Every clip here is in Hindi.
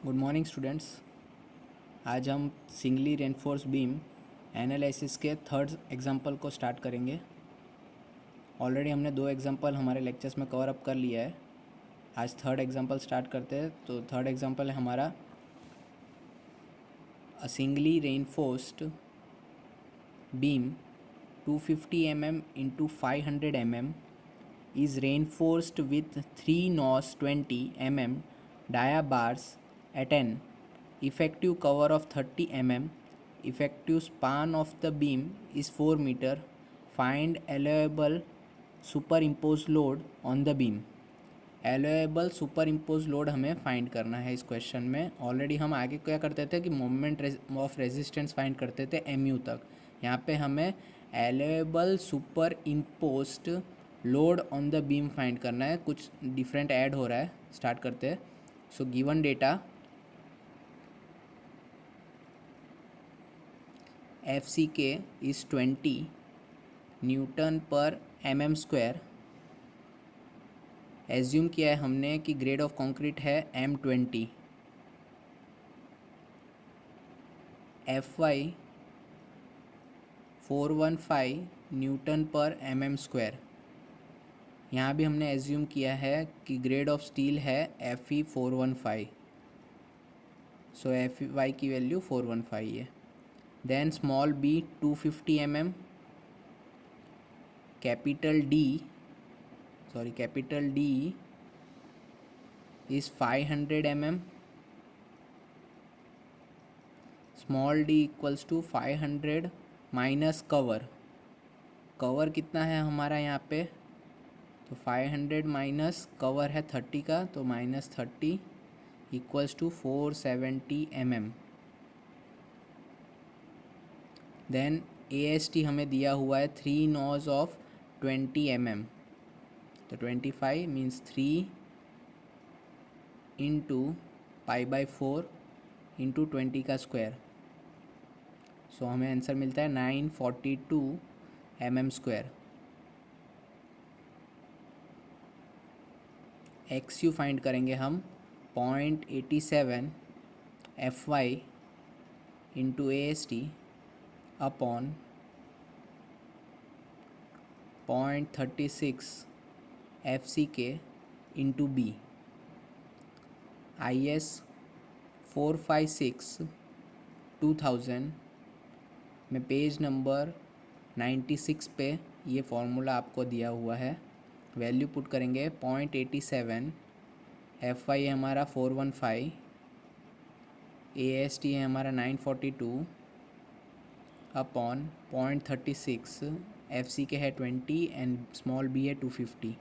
Good morning students. आज हम सिंगली रेनफोर्स बीम एनालिसिस के थर्ड एग्जांपल को स्टार्ट करेंगे। ऑलरेडी हमने 2 एग्जांपल हमारे लेक्चर्स में कवर अप कर लिया है। आज थर्ड एग्जांपल स्टार्ट करते हैं। तो थर्ड एग्जांपल है हमारा a singly reinforced beam 250 mm into 500 mm is reinforced with 3 NOS 20 mm dia bars at an effective cover of 30 mm. Effective span of the beam is 4 meter. Find allowable superimposed load on the beam. Allowable super impose load हमें फाइंड करना है इस क्वेश्चन में। ऑलरेडी हम आगे क्या करते थे कि मोमेंट ऑफ रेजिस्टेंस फाइंड करते थे एमयू तक। यहाँ पे हमें allowable super imposed load on the beam find करना है। कुछ डिफरेंट ऐड हो रहा है, स्टार्ट करते हैं। So given data FCK is 20 Newton पर mm स्क्वायर। एज्यूम किया है हमने कि ग्रेड ऑफ कंक्रीट है M20। FY 415 न्यूटन पर mm स्क्वायर। यहाँ भी हमने एज्यूम किया है कि ग्रेड ऑफ स्टील है FE 415। सो FY की वैल्यू 415 है। Then small b 250 mm, capital D is 500 mm, small d equals to 500 minus cover कितना है हमारा यहाँ पे, तो 500 माइनस कवर है 30 का, तो minus 30 equals to 470 mm। Then AST हमें दिया हुआ है 3 नॉज ऑफ 20 mm, तो 25 मीन्स 3 इंटू π/4 इंटू 20 का स्क्वायर। सो हमें आंसर मिलता है 942 mm स्क्वायर। XU फाइंड करेंगे हम 0.87 FY into AST upon 0.36 FCK into B। IS 456 2000 में पेज नंबर 96 पे ये फॉर्मूला आपको दिया हुआ है। वैल्यू पुट करेंगे 0.87, FY है हमारा 415, AST है हमारा 942 अपॉन 0.36, FCK है 20 एंड स्मॉल b है 250।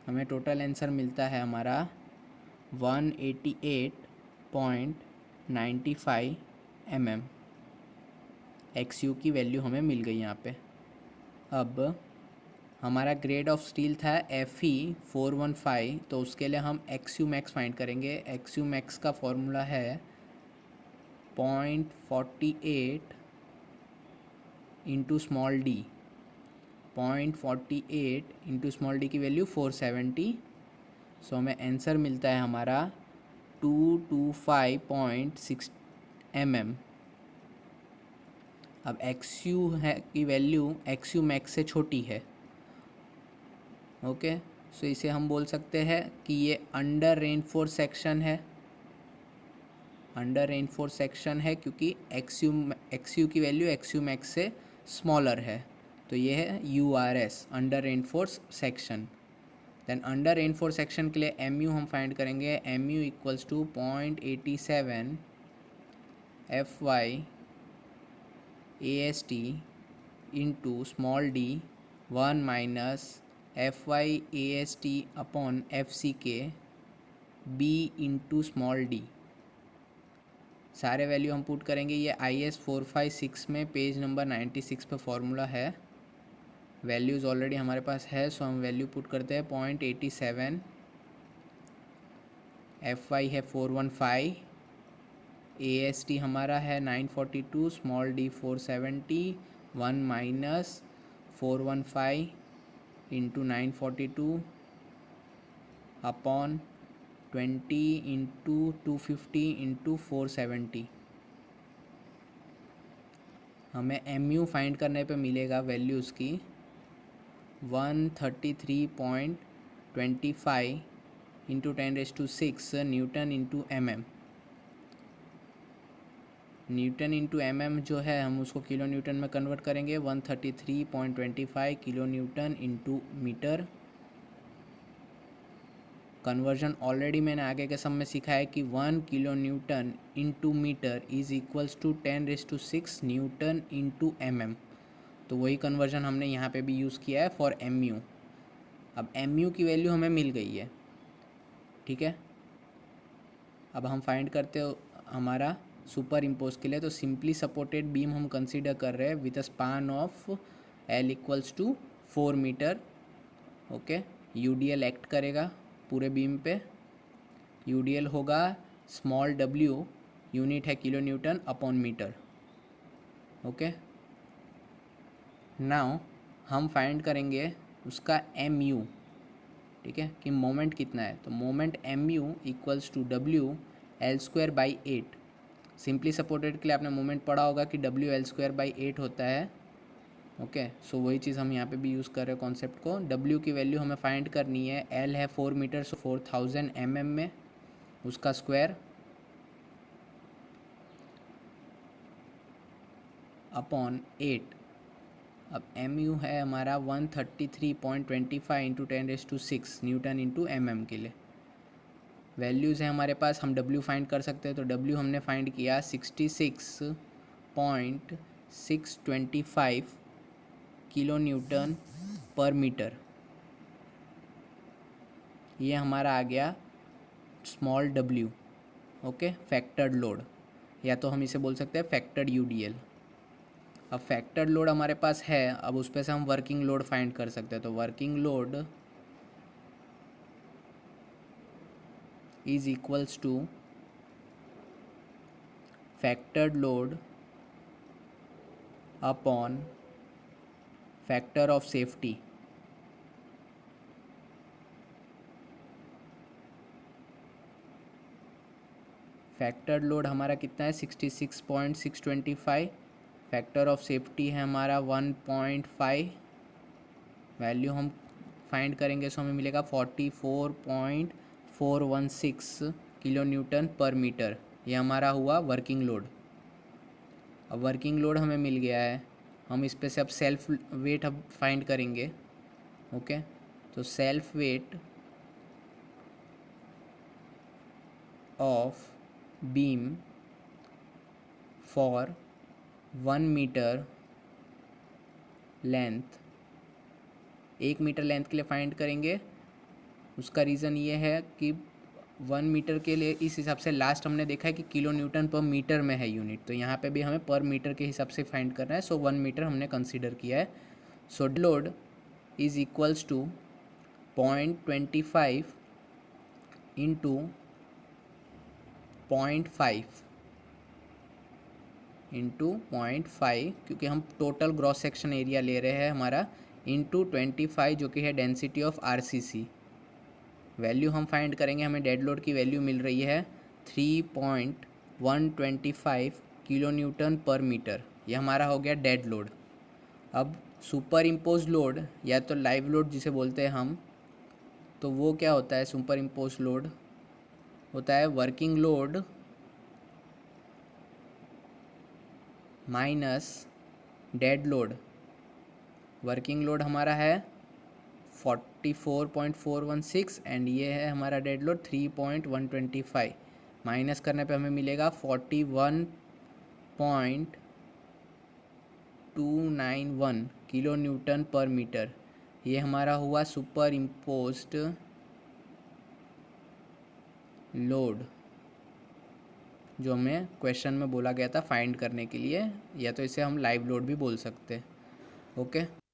हमें टोटल आंसर मिलता है हमारा 188.95 mm। XU की वैल्यू हमें मिल गई यहाँ पे। अब हमारा ग्रेड ऑफ स्टील था FE 415, तो उसके लिए हम XU मैक्स फाइंड करेंगे। XU मैक्स का फॉर्मूला है 0.48 into small d। 0.48 into small d की वैल्यू 470। सो हमें आंसर मिलता है हमारा 225.6 mm। अब XU है की वैल्यू XU मैक्स से छोटी है। ओके, सो इसे हम बोल सकते हैं कि ये अंडर रेनफोर्स सेक्शन है। अंडर रेनफोर्स सेक्शन है क्योंकि XU की वैल्यू XU मैक्स से स्मॉलर है, तो ये है URS under reinforce section. Then under reinforce section के लिए MU हम फाइंड करेंगे। MU equals to 0.87 FY AST into small d 1 minus FY AST upon FCK B into small d। सारे वैल्यू हम पुट करेंगे। ये IS 456 में पेज नंबर 96 पे फॉर्मूला है। वैल्यूज़ ऑलरेडी हमारे पास है, सो हम वैल्यू पुट करते हैं 0.87, FY है 415, AST हमारा है 942, small d 470, 1 minus 415 into 942 upon 20 into 250 into 470, हमें MU फाइंड करने पे मिलेगा वैल्यू उसकी 133.25 into 10⁶ newton into mm। Newton into mm जो है हम उसको किलो न्यूटन में कन्वर्ट करेंगे, 133.25 kilo newton into metre. Conversion already मैंने आगे के सम में सीखा है कि 1 kilo newton into metre is equals to 10⁶ newton into mm। तो वही कन्वर्जन हमने यहाँ पे भी यूज़ किया है फॉर MU। अब MU की वैल्यू हमें मिल गई है, ठीक है। अब हम फाइंड करते हो हमारा सुपर इम्पोज के लिए, तो सिंपली सपोर्टेड बीम हम कंसीडर कर रहे हैं with a span of L equals to 4 metre. Okay, UDL act करेगा पूरे बीम पे। UDL होगा स्मॉल w, यूनिट है kilo newton upon metre. Okay, now हम फाइंड करेंगे उसका MU, ठीक है, कि मोमेंट कितना है। तो moment MU equals to WL²/8। Simply supported के लिए आपने मोमेंट पढ़ा होगा कि WL²/8 होता है। ओके, सो वही चीज़ हम यहाँ पे भी यूज़ कर रहे हैं कॉन्सेप्ट को। W की वैल्यू हमें फाइंड करनी है, L है 4 मीटर, सो 4000 mm में उसका स्क्वायर अपॉन 8। अब MU है हमारा 133.25 इंटू 10⁶ न्यूटन इंटू mm के लिए। वैल्यूज़ है हमारे पास, हम W फाइंड कर सकते हैं। तो W हमने फाइंड किया 66.625 किलो न्यूटन पर मीटर। ये हमारा आ गया small w। Okay, factored load, या तो हम इसे बोल सकते हैं फैक्टर्ड UDL। अब फैक्टर्ड लोड हमारे पास है, अब उस पर से हम वर्किंग लोड फाइंड कर सकते हैं। तो working load is equals to factored load upon factor of safety. Factored load हमारा कितना है 66.625, फैक्टर ऑफ सेफ्टी है हमारा 1.5। वैल्यू हम फाइंड करेंगे सो हमें मिलेगा 44.416 किलो न्यूटन पर मीटर। ये हमारा हुआ वर्किंग लोड। अब वर्किंग लोड हमें मिल गया है, हम इस पे से अब सेल्फ वेट अब फाइंड करेंगे। ओके, तो self weight of beam for 1 metre length, 1 metre length के लिए फाइंड करेंगे। उसका रीज़न ये है कि 1 मीटर के लिए इस हिसाब से लास्ट हमने देखा है कि किलो न्यूटन पर मीटर में है यूनिट, तो यहाँ पे भी हमें पर मीटर के हिसाब से फाइंड करना है। सो 1 मीटर हमने कंसीडर किया है। So load is equals to 0.25 into 0.5 into 0.5, क्योंकि हम टोटल ग्रॉस सेक्शन एरिया ले रहे हैं हमारा, इंटू 25 जो कि है डेंसिटी ऑफ RCC। वैल्यू हम फाइंड करेंगे, हमें डेड लोड की वैल्यू मिल रही है 3.125 किलो न्यूटन पर मीटर। यह हमारा हो गया डेड लोड। अब सुपर इम्पोज लोड या तो लाइव लोड जिसे बोलते हैं हम, तो वो क्या होता है? सुपर इम्पोज लोड होता है working load minus dead load. Working load हमारा है 44.416 एंड ये है हमारा डेड लोड 3.125। माइनस करने पे हमें मिलेगा 41.291 किलो न्यूटन पर मीटर। ये हमारा हुआ सुपर इम्पोज्ड लोड जो हमें क्वेश्चन में बोला गया था फाइंड करने के लिए, या तो इसे हम लाइव लोड भी बोल सकते हैं। ओके।